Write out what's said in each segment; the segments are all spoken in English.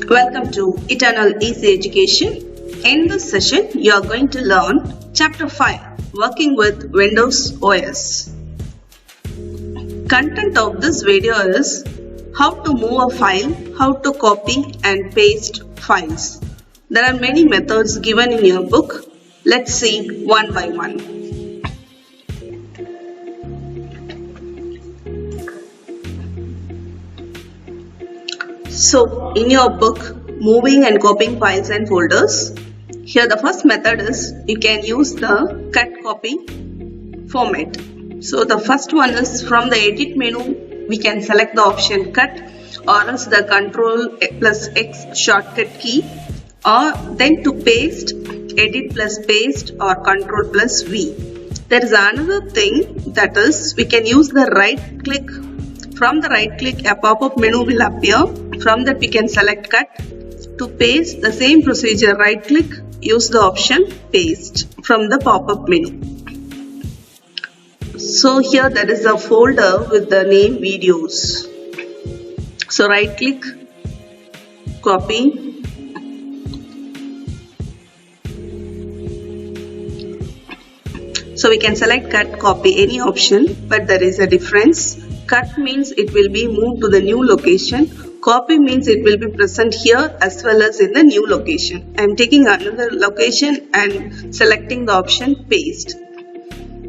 Welcome to Eternal Easy Education. In this session, you are going to learn Chapter 5, Working with Windows OS. Content of this video is how to move a file, how to copy and paste files. There are many methods given in your book. Let's see one by one. So, in your book, moving and copying files and folders, here the first method is you can use the cut copy format. So, the first one is from the edit menu, we can select the option cut or else the Ctrl plus X shortcut key, or then to paste, edit plus paste or Ctrl plus V. There is another thing, that is we can use the right click. From the right click, a pop-up menu will appear. From that we can select cut. To paste, the same procedure, right click, use the option paste from the pop-up menu. So here there is a folder with the name videos. So right click, copy. So we can select cut, copy, any option, but there is a difference. Cut means it will be moved to the new location. Copy means it will be present here as well as in the new location. I am taking another location and selecting the option paste.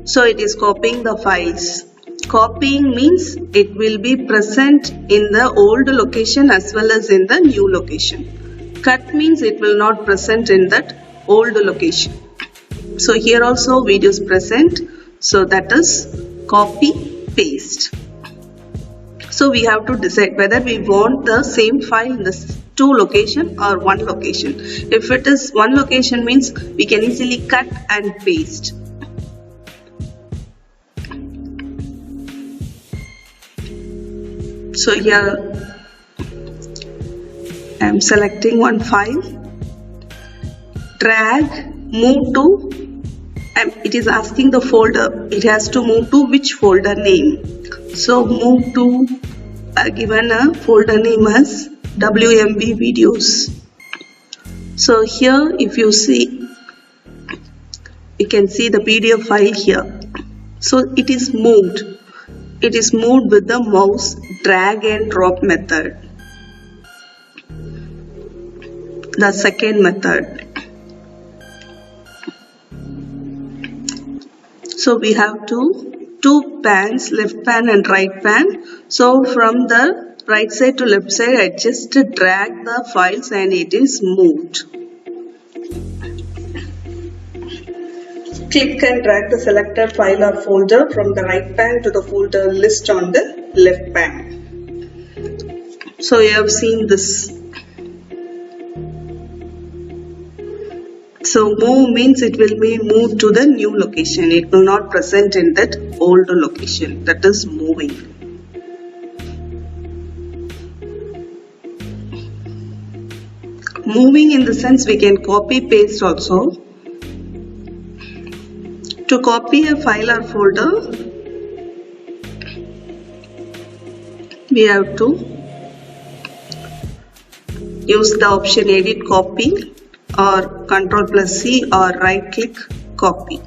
So it is copying the files. Copying means it will be present in the old location as well as in the new location. Cut means it will not present in that old location. So here also videos present. So that is copy, paste. So we have to decide whether we want the same file in the two location or one location. If it is one location means we can easily cut and paste. So here I am selecting one file, drag, move to, and it is asking the folder. It has to move to which folder name. So move to, given a folder name as WMB videos. So here if you see, you can see the PDF file here. So it is moved. It is moved with the mouse drag and drop method. The second method. So we have two pans, left pan and right pan. So from the right side to left side, I just drag the files and it is moved. Click and drag the selected file or folder from the right pan to the folder list on the left pan. So you have seen this. So move means it will be moved to the new location. It will not present in that old location. That is moving. Moving in the sense we can copy paste also. To copy a file or folder, we have to use the option edit copy or Ctrl plus C or right click copy.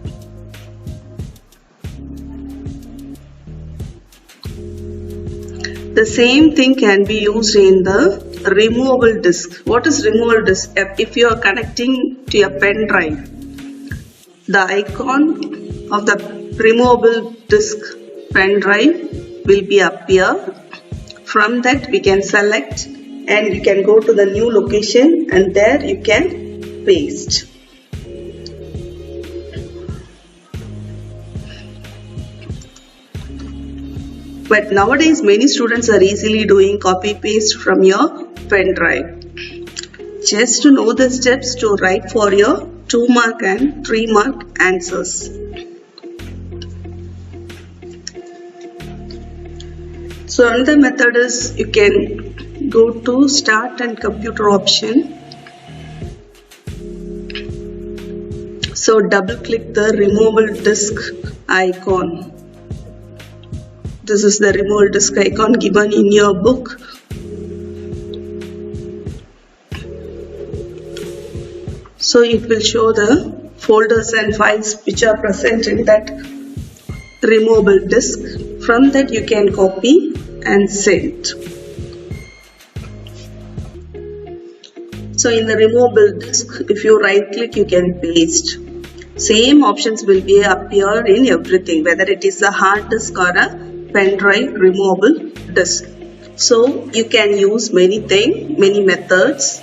The same thing can be used in the removable disk. What is removable disk? If you are connecting to your pen drive, the icon of the removable disk pen drive will be appear. From that we can select and you can go to the new location and there you can paste. But nowadays many students are easily doing copy paste from your pen drive. Just to know the steps to write for your 2 mark and 3 mark answers. So another method is you can go to start and computer option. So double click the removable disk icon. This is the removable disk icon given in your book. So it will show the folders and files which are present in that removable disk. From that you can copy and send. So in the removable disk, if you right click, you can paste. Same options will be appear in everything, whether it is a hard disk or a pen drive removable disk. So you can use many methods.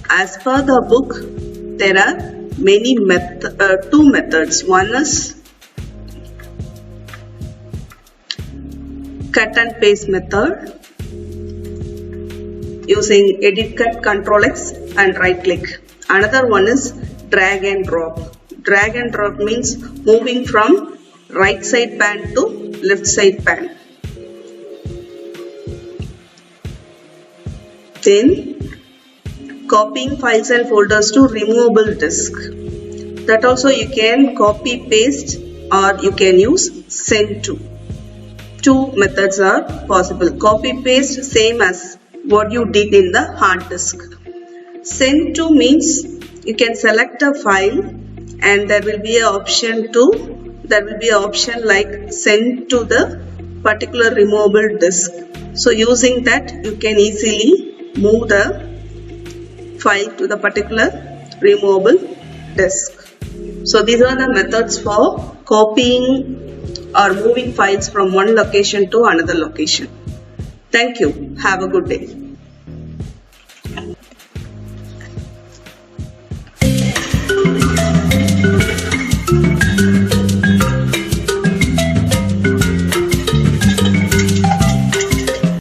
As per the book, there are two methods. One is cut and paste method using edit cut Ctrl X and right click. Another one is drag and drop. Drag and drop means moving from right side pan to left side pan. Then copying files and folders to removable disk. That also you can copy paste or you can use send to. Two methods are possible. Copy paste same as what you did in the hard disk. Send to means you can select a file and there will be an option like send to the particular removable disk. So using that you can easily move the file to the particular removable disk. So these are the methods for copying or moving files from one location to another location. Thank you. Have a good day.